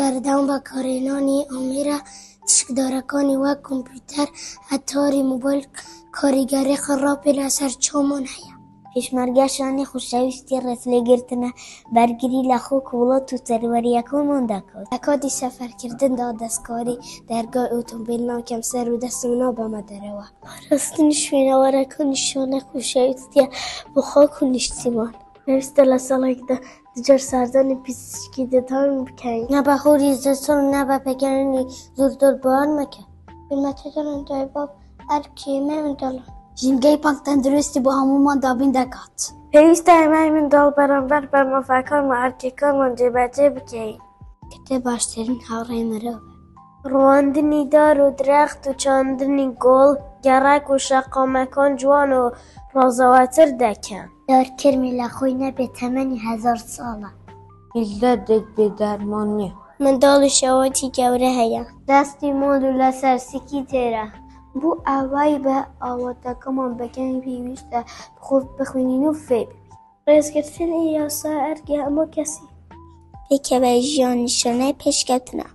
بەردەوام بەکارهێنانی ئامێرە تشکدارەکانی وەک کۆمپیوتەر، هەتاری موبایل کاریگەری خراپی لەسەر چاومان هەیە. پێشمەرگەشانی خوشەویستی ڕێزلێگرتنە بەرگری لە خۆک وڵات و سەروەریەکانمان دەکات. لە کاتی سەفەرکردندا دەستکاری دەرگای ئۆتۆمبیل ناکەم سەر و دەستم نابەمە دەرەوە. پاراستنی شوێنەوەرەکانی شانە خوشەویستیە بۆ خاک و نیشتیمان. پێویستە لە ساڵێکدا دوجار سەردانی پزیشکی دەدان بکەین. نە بە خۆری زەسڵ نە بە پێکەنینی زۆردۆر بۆوان مەکە. خزمەتەکانم دوای باب هەر کێمە منداڵان. ژینگەی پاک تەندروستی بۆ هەموومان دابین دەکات. پێویستە ئێمە منداڵ بەرامبەر بە مافەکان و ئەرکێکانمان جێبەجێ بکەین. کە باشترین هاوڕێی مرۆڤە. ڕواندنی دار و درەخت و چاندنی گۆڵ، گەڕەک و شەقامەکان جوان و ڕازەوەتر دەکەن. دارکرمی لە خۆی نەبێت تەمەنی 1000 ساڵە. میلەتێک بێدەرمان نییە. منداڵی شەواتی گەورە هەیە. دەستی مۆل و لەسەر سکی تێرە. بۆ ئاوای بە ئاواتەکەمان بەگەنی پێویستە خۆت بخوێنین و فێ ببین. ڕێزگرتنی یاسا ئەرگە هەموو کەسی. پێکەوە ژیان نیشانەی پێشکەوتنە.